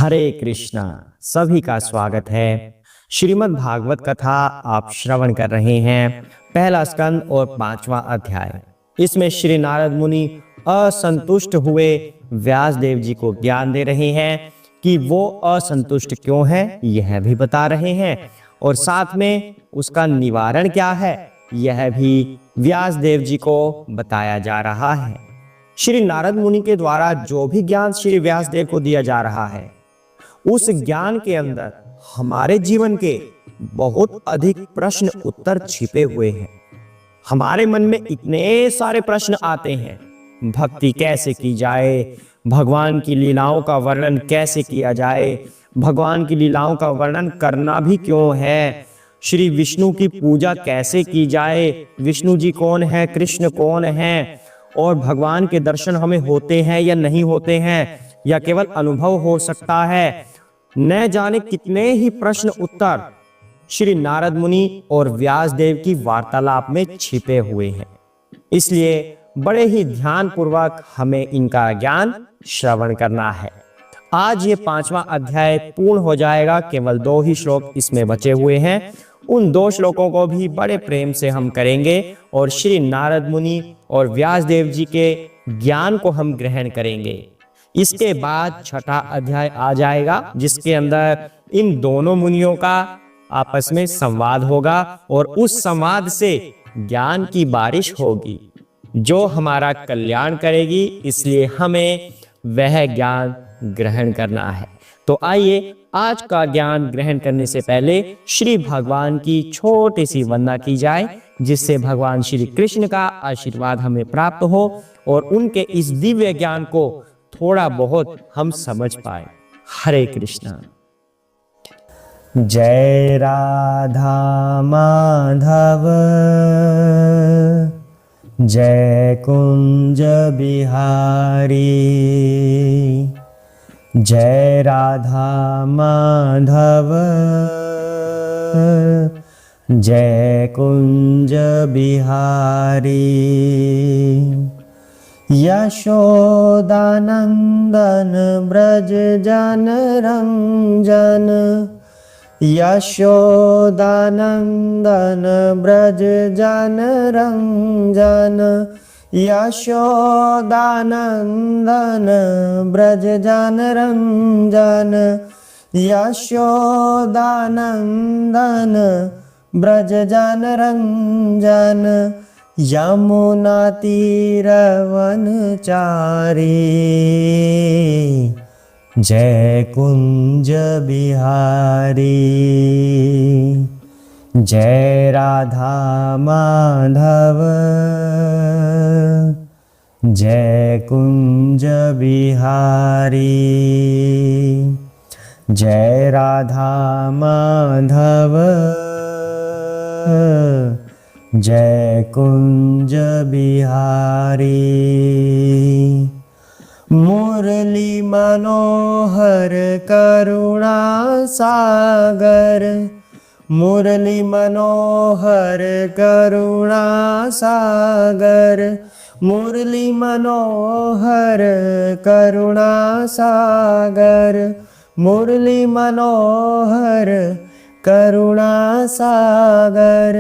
हरे कृष्णा। सभी का स्वागत है। श्रीमद् भागवत कथा आप श्रवण कर रहे हैं। पहला स्कंद और 5वां अध्याय। इसमें श्री नारद मुनि असंतुष्ट हुए व्यास देव जी को ज्ञान दे रहे हैं कि वो असंतुष्ट क्यों हैं, यह भी बता रहे हैं और साथ में उसका निवारण क्या है यह भी व्यास देव जी को बताया जा रहा है। श्री नारद मुनि के द्वारा जो भी ज्ञान श्री व्यास देव को दिया जा रहा है, उस ज्ञान के अंदर हमारे जीवन के बहुत अधिक प्रश्न उत्तर छिपे हुए हैं। हमारे मन में इतने सारे प्रश्न आते हैं, भक्ति कैसे की जाए, भगवान की लीलाओं का वर्णन कैसे किया जाए, भगवान की लीलाओं का वर्णन करना भी क्यों है, श्री विष्णु की पूजा कैसे की जाए, विष्णु जी कौन है, कृष्ण कौन है, और भगवान के दर्शन हमें होते हैं या नहीं होते हैं, या केवल अनुभव हो सकता है। न जाने कितने ही प्रश्न उत्तर श्री नारद मुनि और व्यास देव की वार्तालाप में छिपे हुए हैं। इसलिए बड़े ही ध्यान पूर्वक हमें इनका ज्ञान श्रवण करना है। आज ये 5वां अध्याय पूर्ण हो जाएगा, केवल 2 ही श्लोक इसमें बचे हुए हैं। उन 2 श्लोकों को भी बड़े प्रेम से हम करेंगे और श्री नारद मुनि और व्यास देव जी के ज्ञान को हम ग्रहण करेंगे। इसके बाद 6ठा अध्याय आ जाएगा, जिसके अंदर इन दोनों मुनियों का आपस में संवाद होगा और उस संवाद से ज्ञान की बारिश होगी जो हमारा कल्याण करेगी। इसलिए हमें वह ज्ञान ग्रहण करना है। तो आइए आज का ज्ञान ग्रहण करने से पहले श्री भगवान की छोटी सी वंदना की जाए, जिससे भगवान श्री कृष्ण का आशीर्वाद हमें प्राप्त हो और उनके इस दिव्य ज्ञान को थोड़ा बहुत हम समझ पाए। हरे कृष्णा। जय राधा माधव, जय कुंज बिहारी, जय राधा माधव, जय कुंज बिहारी, यशोदानंदन ब्रज जन रंजन, यशोदानंदन ब्रज जन रंजन, यशोदानंदन ब्रज जन रंजन, यशोदानंदन ब्रज जन रंजन, यमुना तीर वनचारी, जय कुंज बिहारी, जय राधा माधव, जय कुंज बिहारी, जय राधा माधव, जय कुंज बिहारी। मुरली मनोहर करुणा सागर, मुरली मनोहर करुणा सागर, मुरली मनोहर करुणा सागर, मुरली मनोहर करुणा सागर,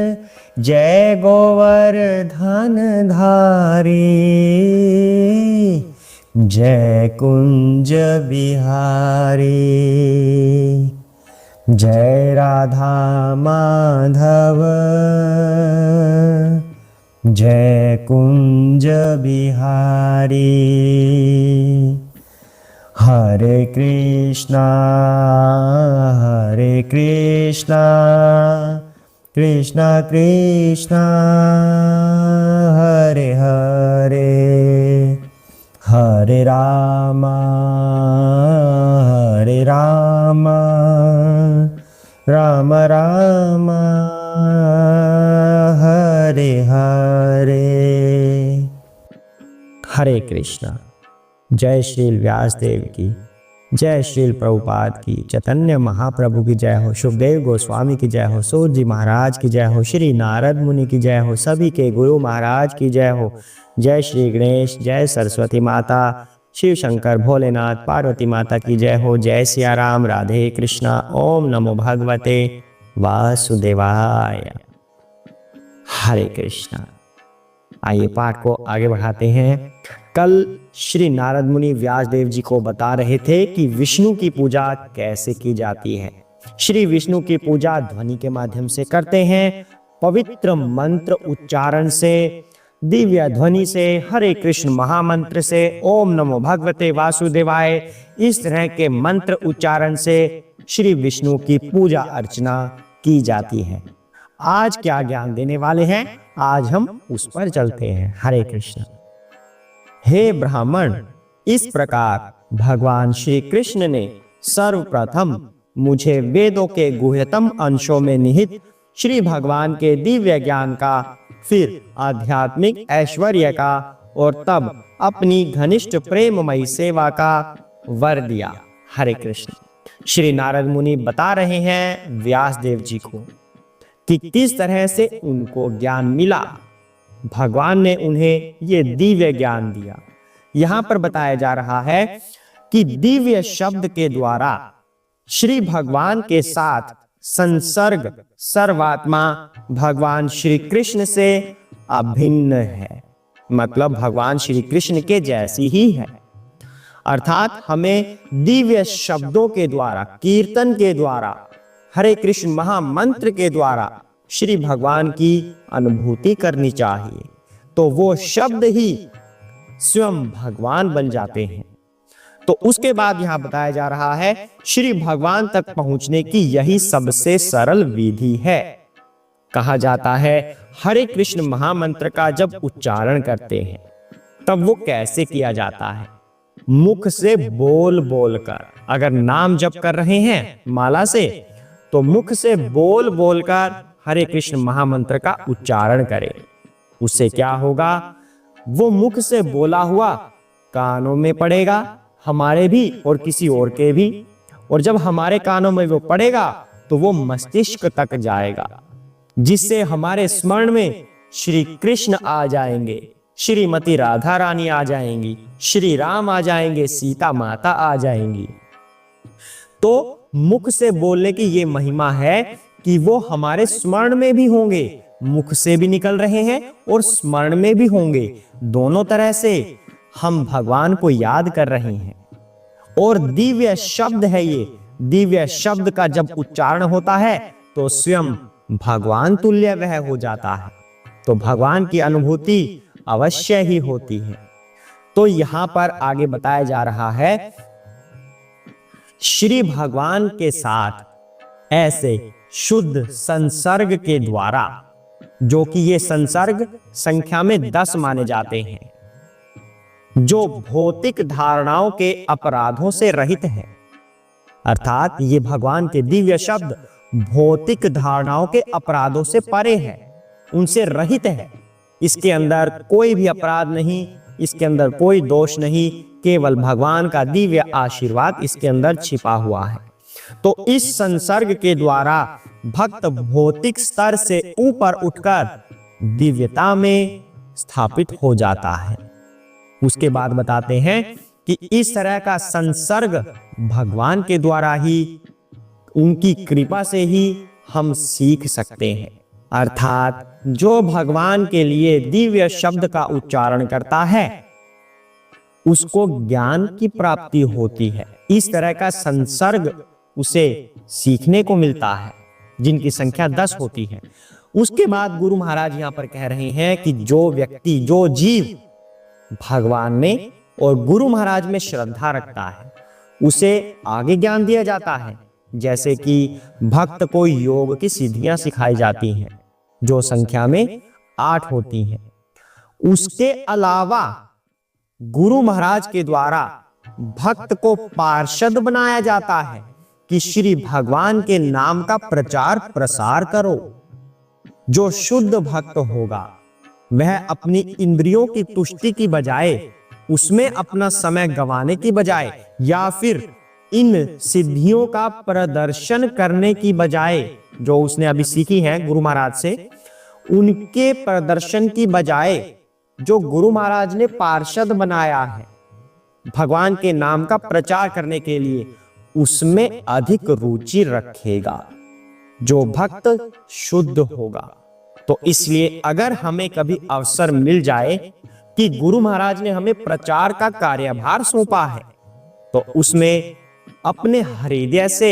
जय गोवर्धन धारी, जय कुंज बिहारी, जय राधा माधव, जय कुंज बिहारी। हरे कृष्णा कृष्णा कृष्णा हरे हरे, हरे राम राम राम हरे हरे। हरे कृष्णा। जय श्री व्यास देव की, जय श्रील प्रभुपाद की, चैतन्य महाप्रभु की जय हो, सुखदेव गोस्वामी की जय हो, सूत जी महाराज की जय हो, श्री नारद मुनि की जय हो, सभी के गुरु महाराज की जय हो। जय श्री गणेश, जय सरस्वती माता, शिव शंकर भोलेनाथ पार्वती माता की जय हो। जय सिया राम, राधे कृष्णा। ओम नमो भगवते वासुदेवाय। हरे कृष्णा। आइए पाठ को आगे बढ़ाते हैं। कल श्री नारद मुनि व्यास देव जी को बता रहे थे कि विष्णु की पूजा कैसे की जाती है। श्री विष्णु की पूजा ध्वनि के माध्यम से करते हैं, पवित्र मंत्र उच्चारण से, दिव्य ध्वनि से, हरे कृष्ण महामंत्र से, ओम नमो भगवते वासुदेवाय, इस तरह के मंत्र उच्चारण से श्री विष्णु की पूजा अर्चना की जाती है। आज क्या ज्ञान देने वाले हैं, आज हम उस पर चलते हैं। हरे कृष्ण। हे ब्राह्मण, इस प्रकार भगवान श्री कृष्ण ने सर्वप्रथम मुझे वेदों के गुह्यतम अंशों में निहित श्री भगवान के दिव्य ज्ञान का, फिर आध्यात्मिक ऐश्वर्य का और तब अपनी घनिष्ठ प्रेममयी सेवा का वर दिया। हरे कृष्ण। श्री नारद मुनि बता रहे हैं व्यास देव जी को कि किस तरह से उनको ज्ञान मिला। भगवान ने उन्हें ये दिव्य ज्ञान दिया। यहां पर बताया जा रहा है कि दिव्य शब्द के द्वारा श्री भगवान के साथ संसर्ग सर्वात्मा भगवान श्री कृष्ण से अभिन्न है, मतलब भगवान श्री कृष्ण के जैसी ही है। अर्थात हमें दिव्य शब्दों के द्वारा, कीर्तन के द्वारा, हरे कृष्ण महामंत्र के द्वारा श्री भगवान की अनुभूति करनी चाहिए, तो वो शब्द ही स्वयं भगवान बन जाते हैं। तो उसके बाद यहां बताया जा रहा है श्री भगवान तक पहुंचने की यही सबसे सरल विधि है। कहा जाता है हरे कृष्ण महामंत्र का जब उच्चारण करते हैं तब वो कैसे किया जाता है, मुख से बोल बोलकर। अगर नाम जप कर रहे हैं माला से तो मुख से बोल बोलकर हरे कृष्ण महामंत्र का उच्चारण करें। उससे क्या होगा, वो मुख से बोला हुआ कानों में पड़ेगा, हमारे भी और किसी और के भी, और जब हमारे कानों में वो पड़ेगा तो वो मस्तिष्क तक जाएगा, जिससे हमारे स्मरण में श्री कृष्ण आ जाएंगे, श्रीमती राधा रानी आ जाएंगी, श्री राम आ जाएंगे, सीता माता आ जाएंगी। तो मुख से बोलने की ये महिमा है कि वो हमारे स्मरण में भी होंगे, मुख से भी निकल रहे हैं और स्मरण में भी होंगे। दोनों तरह से हम भगवान को याद कर रहे हैं। और दिव्य शब्द है ये, दिव्य शब्द का जब उच्चारण होता है तो स्वयं भगवान तुल्य वह हो जाता है, तो भगवान की अनुभूति अवश्य ही होती है। तो यहां पर आगे बताया जा रहा है श्री भगवान के साथ ऐसे शुद्ध संसर्ग के द्वारा, जो कि ये संसर्ग संख्या में 10 माने जाते हैं, जो भौतिक धारणाओं के अपराधों से रहित है। अर्थात ये भगवान के दिव्य शब्द भौतिक धारणाओं के अपराधों से परे है, उनसे रहित है। इसके अंदर कोई भी अपराध नहीं, इसके अंदर कोई दोष नहीं, केवल भगवान का दिव्य आशीर्वाद इसके अंदर छिपा हुआ है। तो इस संसर्ग के द्वारा भक्त भौतिक स्तर से ऊपर उठकर दिव्यता में स्थापित हो जाता है। उसके बाद बताते हैं कि इस तरह का संसर्ग भगवान के द्वारा ही, उनकी कृपा से ही हम सीख सकते हैं। अर्थात जो भगवान के लिए दिव्य शब्द का उच्चारण करता है उसको ज्ञान की प्राप्ति होती है। इस तरह का संसर्ग उसे सीखने को मिलता है, जिनकी संख्या 10 होती है। उसके बाद गुरु महाराज यहां पर कह रहे हैं कि जो व्यक्ति, जो जीव भगवान में और गुरु महाराज में श्रद्धा रखता है उसे आगे ज्ञान दिया जाता है। जैसे कि भक्त को योग की सिद्धियां सिखाई जाती हैं, जो संख्या में 8 होती हैं। उसके अलावा गुरु महाराज के द्वारा भक्त को पार्षद बनाया जाता है कि श्री भगवान के नाम का प्रचार प्रसार करो। जो शुद्ध भक्त होगा वह अपनी इंद्रियों की तुष्टि की बजाय, उसमें अपना समय गंवाने की बजाय, या फिर इन सिद्धियों का प्रदर्शन करने की बजाय, जो उसने अभी सीखी है गुरु महाराज से, उनके प्रदर्शन की बजाय जो गुरु महाराज ने पार्षद बनाया है, भगवान के नाम का प्रचार करने के लिए उसमें अधिक रुचि रखेगा, जो भक्त शुद्ध होगा। तो इसलिए अगर हमें कभी अवसर मिल जाए कि गुरु महाराज ने हमें प्रचार का कार्यभार सौंपा है, तो उसमें अपने हृदय से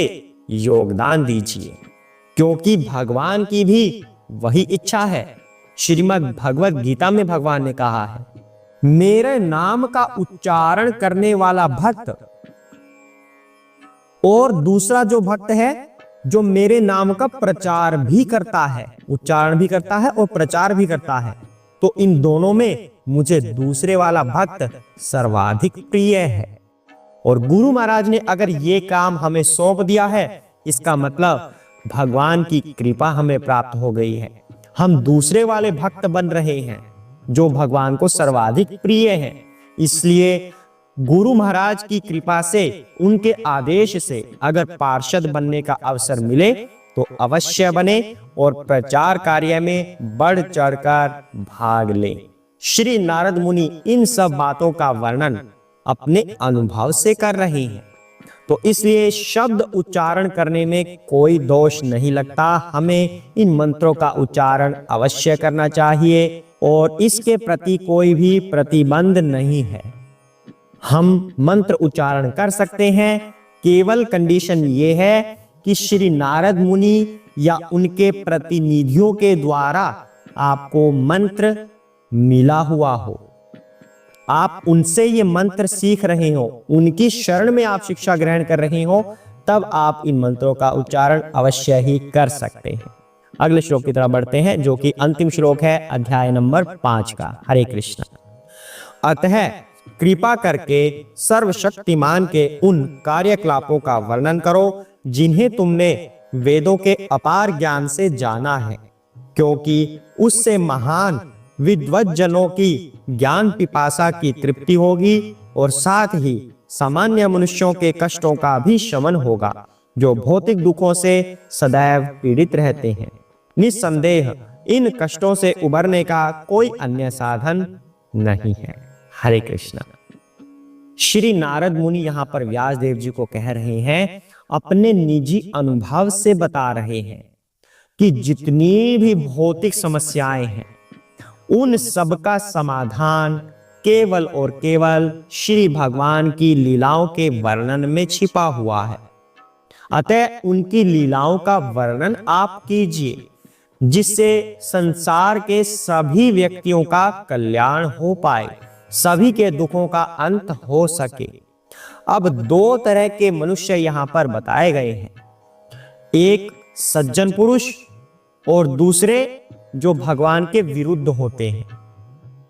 योगदान दीजिए, क्योंकि भगवान की भी वही इच्छा है। श्रीमद् भगवत गीता में भगवान ने कहा है, मेरे नाम का उच्चारण करने वाला भक्त और दूसरा जो भक्त है जो मेरे नाम का प्रचार भी करता है, उच्चारण भी करता है और प्रचार भी करता है, तो इन दोनों में मुझे दूसरे वाला भक्त सर्वाधिक प्रिय है। और गुरु महाराज ने अगर ये काम हमें सौंप दिया है, इसका मतलब भगवान की कृपा हमें प्राप्त हो गई है। हम दूसरे वाले भक्त बन रहे हैं जो भगवान को सर्वाधिक प्रिय हैं। इसलिए गुरु महाराज की कृपा से, उनके आदेश से अगर पार्षद बनने का अवसर मिले तो अवश्य बने और प्रचार कार्य में बढ़ चढ़कर भाग ले। श्री नारद मुनि इन सब बातों का वर्णन अपने अनुभव से कर रहे हैं, तो इसलिए शब्द उच्चारण करने में कोई दोष नहीं लगता। हमें इन मंत्रों का उच्चारण अवश्य करना चाहिए और इसके प्रति कोई भी प्रतिबंध नहीं है। हम मंत्र उच्चारण कर सकते हैं, केवल कंडीशन ये है कि श्री नारद मुनि या उनके प्रतिनिधियों के द्वारा आपको मंत्र मिला हुआ हो, आप उनसे ये मंत्र सीख रहे हो, उनकी शरण में आप शिक्षा ग्रहण कर रहे हो, तब आप इन मंत्रों का उच्चारण अवश्य ही कर सकते हैं। अगले श्लोक की तरफ बढ़ते हैं, जो कि अंतिम श्लोक है अध्याय नंबर 5 का। हरे कृष्ण। अतः कृपा करके सर्वशक्तिमान के उन कार्यकलापों का वर्णन करो जिन्हें तुमने वेदों के अपार ज्ञान से जाना है, क्योंकि उससे महान विद्वज्जनों की ज्ञान पिपासा की तृप्ति होगी और साथ ही सामान्य मनुष्यों के कष्टों का भी शमन होगा, जो भौतिक दुखों से सदैव पीड़ित रहते हैं। निस्संदेह इन कष्टों से उबरने का कोई अन्य साधन नहीं है। हरे कृष्ण। श्री नारद मुनि यहाँ पर व्यास देव जी को कह रहे हैं, अपने निजी अनुभव से बता रहे हैं कि जितनी भी भौतिक समस्याएं हैं उन सब का समाधान केवल और केवल श्री भगवान की लीलाओं के वर्णन में छिपा हुआ है। अतः उनकी लीलाओं का वर्णन आप कीजिए, जिससे संसार के सभी व्यक्तियों का कल्याण हो पाए, सभी के दुखों का अंत हो सके। अब दो तरह के मनुष्य यहाँ पर बताए गए हैं, एक सज्जन पुरुष और दूसरे जो भगवान के विरुद्ध होते हैं,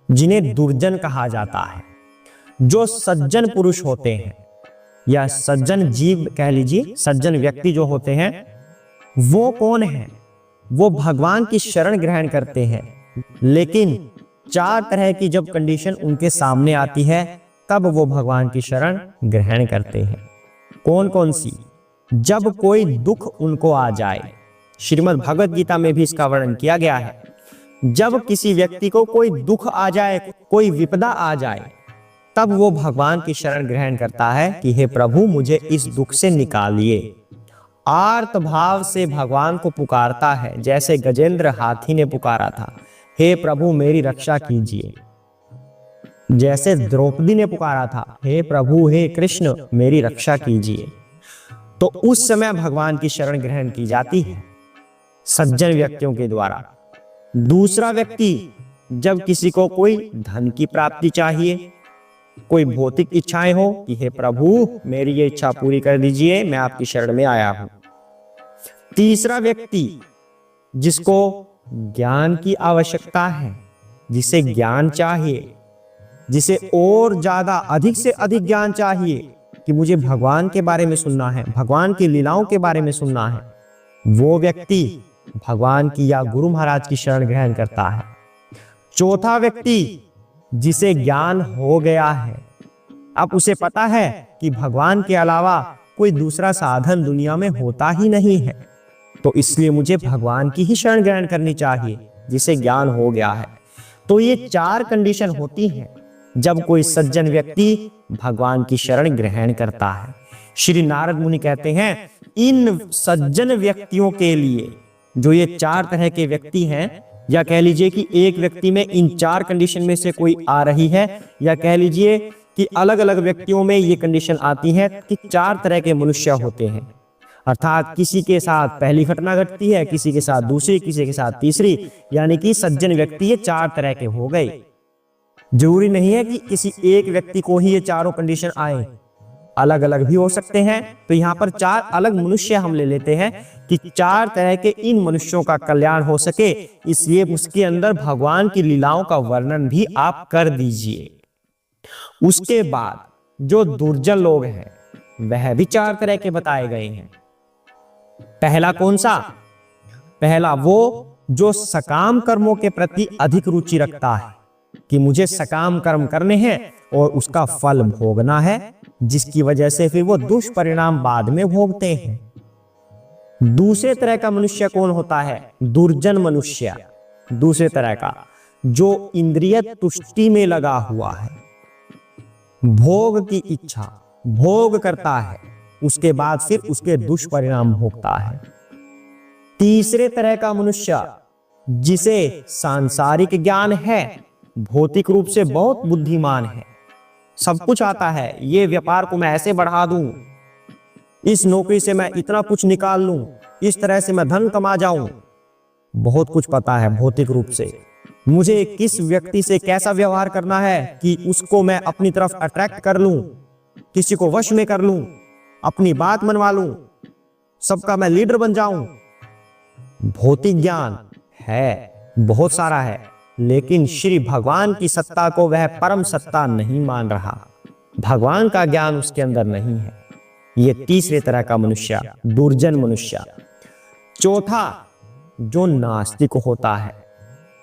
जिन्हें दुर्जन कहा जाता है। जो सज्जन पुरुष होते हैं या सज्जन जीव कह लीजिए, सज्जन व्यक्ति जो होते हैं, वो कौन है? वो भगवान की शरण ग्रहण करते हैं, लेकिन 4 तरह की जब कंडीशन उनके सामने आती है तब वो भगवान की शरण ग्रहण करते हैं। कौन कौन सी? जब कोई दुख उनको आ जाए, श्रीमद् भगवत गीता में भी इसका वर्णन किया गया है। जब किसी व्यक्ति को कोई दुख आ जाए, कोई विपदा आ जाए, तब वो भगवान की शरण ग्रहण करता है कि हे प्रभु मुझे इस दुख से निकालिए। आर्त भाव से भगवान को पुकारता है, जैसे गजेंद्र हाथी ने पुकारा था, हे प्रभु मेरी रक्षा कीजिए। जैसे द्रौपदी ने पुकारा था, हे प्रभु हे कृष्ण मेरी रक्षा कीजिए। तो उस समय भगवान की शरण ग्रहण की जाती है सज्जन व्यक्तियों के द्वारा। दूसरा व्यक्ति, जब किसी को कोई धन की प्राप्ति चाहिए, कोई भौतिक इच्छाएं हो कि हे प्रभु मेरी ये इच्छा पूरी कर दीजिए, मैं आपकी शरण में आया हूं। तीसरा व्यक्ति, जिसको ज्ञान की आवश्यकता है, जिसे ज्ञान चाहिए, जिसे और ज्यादा अधिक से अधिक ज्ञान चाहिए कि मुझे भगवान के बारे में सुनना है, भगवान की लीलाओं के बारे में सुनना है, वो व्यक्ति भगवान की या गुरु महाराज की शरण ग्रहण करता है। चौथा व्यक्ति, जिसे ज्ञान हो गया है, अब उसे पता है कि भगवान के अलावा कोई दूसरा साधन दुनिया में होता ही नहीं है, तो इसलिए मुझे भगवान की ही शरण ग्रहण करनी चाहिए, जिसे ज्ञान हो गया है। तो ये 4 कंडीशन होती हैं जब कोई सज्जन व्यक्ति भगवान की शरण ग्रहण करता है। श्री नारद मुनि कहते हैं इन सज्जन व्यक्तियों के लिए, जो ये चार तरह के व्यक्ति हैं, या कह लीजिए कि एक व्यक्ति में इन चार कंडीशन में से कोई आ रही है, या कह लीजिए कि अलग अलग व्यक्तियों में ये कंडीशन आती है कि चार तरह के मनुष्य होते हैं। अर्थात किसी के साथ पहली घटना घटती है, किसी के साथ दूसरी, किसी के साथ तीसरी, यानी कि सज्जन व्यक्ति ये चार तरह के हो गए। जरूरी नहीं है कि किसी एक व्यक्ति को ही ये चारों कंडीशन आए, अलग अलग भी हो सकते हैं। तो यहाँ पर चार अलग मनुष्य हम ले लेते हैं कि चार तरह के इन मनुष्यों का कल्याण हो सके, इसलिए उसके अंदर भगवान की लीलाओं का वर्णन भी आप कर दीजिए। उसके बाद जो दुर्जन लोग हैं वह भी चार तरह के बताए गए हैं। पहला कौन सा? पहला वो जो सकाम कर्मों के प्रति अधिक रुचि रखता है कि मुझे सकाम कर्म करने हैं और उसका फल भोगना है, जिसकी वजह से फिर वो दुष्परिणाम बाद में भोगते हैं। दूसरे तरह का मनुष्य कौन होता है? दुर्जन मनुष्य। दूसरे तरह का जो इंद्रिय तुष्टि में लगा हुआ है, भोग की इच्छा, भोग करता है, उसके बाद फिर उसके दुष्परिणाम भोगता है। तीसरे तरह का मनुष्य जिसे सांसारिक ज्ञान है, भौतिक रूप से बहुत बुद्धिमान है, सब कुछ आता है, ये व्यापार को मैं ऐसे बढ़ा दूं, इस नौकरी से मैं इतना कुछ निकाल लूं, इस तरह से मैं धन कमा जाऊं, बहुत कुछ पता है भौतिक रूप से। मुझे किस व्यक्ति से कैसा व्यवहार करना है कि उसको मैं अपनी तरफ अट्रैक्ट कर लूं, किसी को वश में कर लूं, अपनी बात मनवा लूं, सबका मैं लीडर बन जाऊं। भौतिक ज्ञान है, बहुत सारा है, लेकिन श्री भगवान की सत्ता को वह परम सत्ता नहीं मान रहा, भगवान का ज्ञान उसके अंदर नहीं है। ये तीसरे तरह का मनुष्य, दुर्जन मनुष्य। चौथा जो नास्तिक होता है,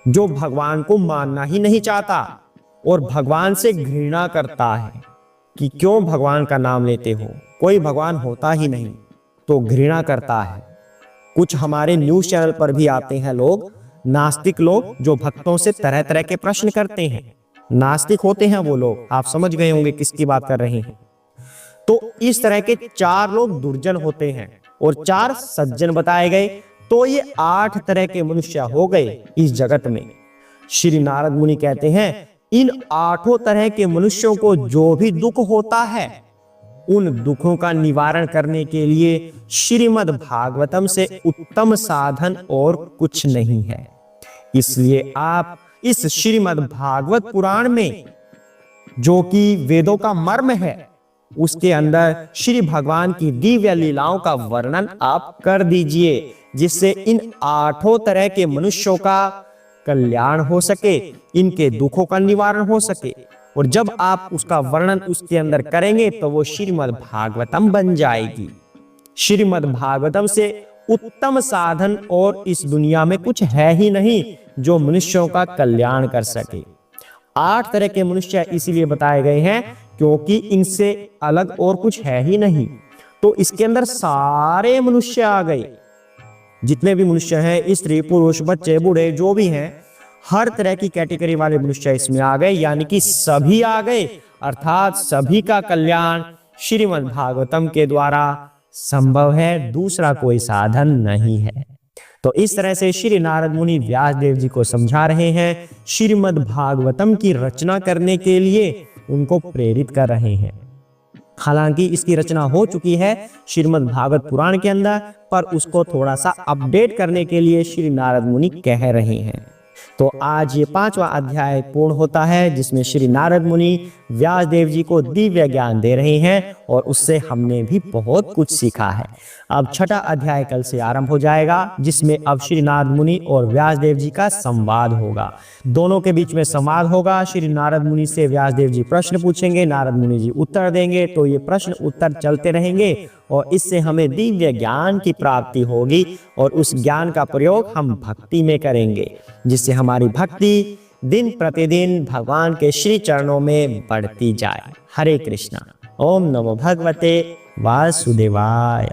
जो भगवान को मानना ही नहीं चाहता और भगवान से घृणा करता है कि क्यों भगवान का नाम लेते हो, कोई भगवान होता ही नहीं, तो घृणा करता है। कुछ हमारे न्यूज चैनल पर भी आते हैं लोग, नास्तिक लोग, जो भक्तों से तरह तरह के प्रश्न करते हैं। नास्तिक होते हैं वो लोग, आप समझ गए होंगे किसकी बात कर रहे हैं। तो इस तरह के चार लोग दुर्जन होते हैं और चार सज्जन बताए गए, तो ये 8 तरह के मनुष्य हो गए इस जगत में। श्री नारद मुनि कहते हैं इन 8 तरह के मनुष्यों को जो भी दुख होता है, उन दुखों का निवारण करने के लिए श्रीमद् भागवतम से उत्तम साधन और कुछ नहीं है। इसलिए आप इस श्रीमद् भागवत पुराण में, जो कि वेदों का मर्म है, उसके अंदर श्री भगवान की दिव्य लीलाओं का वर्णन आप कर दीजिए, जिससे इन 8 तरह के मनुष्यों का कल्याण हो सके, इनके दुखों का निवारण हो सके। और जब आप उसका वर्णन उसके अंदर करेंगे तो वो श्रीमद् भागवतम बन जाएगी। श्रीमद् भागवतम से उत्तम साधन और इस दुनिया में कुछ है ही नहीं जो मनुष्यों का कल्याण कर सके। 8 तरह के मनुष्य इसीलिए बताए गए हैं क्योंकि इनसे अलग और कुछ है ही नहीं। तो इसके अंदर सारे मनुष्य आ गए, जितने भी मनुष्य हैं, स्त्री पुरुष बच्चे बूढ़े जो भी हैं, हर तरह की कैटेगरी वाले मनुष्य इसमें आ गए, यानी कि सभी आ गए। अर्थात सभी का कल्याण श्रीमद् भागवतम के द्वारा संभव है, दूसरा कोई साधन नहीं है। तो इस तरह से श्री नारद मुनि व्यास देव जी को समझा रहे हैं, श्रीमद् भागवतम की रचना करने के लिए उनको प्रेरित कर रहे हैं। हालांकि इसकी रचना हो चुकी है श्रीमद् भागवत पुराण के अंदर, पर उसको थोड़ा सा अपडेट करने के लिए श्री नारद मुनि कह रहे हैं। तो आज ये 5वां अध्याय पूर्ण होता है, जिसमें श्री नारद मुनि व्यास देव जी को दिव्य ज्ञान दे रहे हैं और उससे हमने भी बहुत कुछ सीखा है। अब 6ठा अध्याय कल से आरंभ हो जाएगा, जिसमें अब श्री नारद मुनि और व्यास देव जी का संवाद होगा। दोनों के बीच में संवाद होगा। श्री नारद मुनि से व्यास देव जी प्रश्न पूछेंगे, नारद मुनि जी उत्तर देंगे। तो ये प्रश्न उत्तर चलते रहेंगे और इससे हमें दिव्य ज्ञान की प्राप्ति होगी और उस ज्ञान का प्रयोग हम भक्ति में करेंगे, जिससे हमारी भक्ति दिन प्रतिदिन भगवान के श्री चरणों में बढ़ती जाए। हरे कृष्णा। ओम नमो भगवते वासुदेवाय।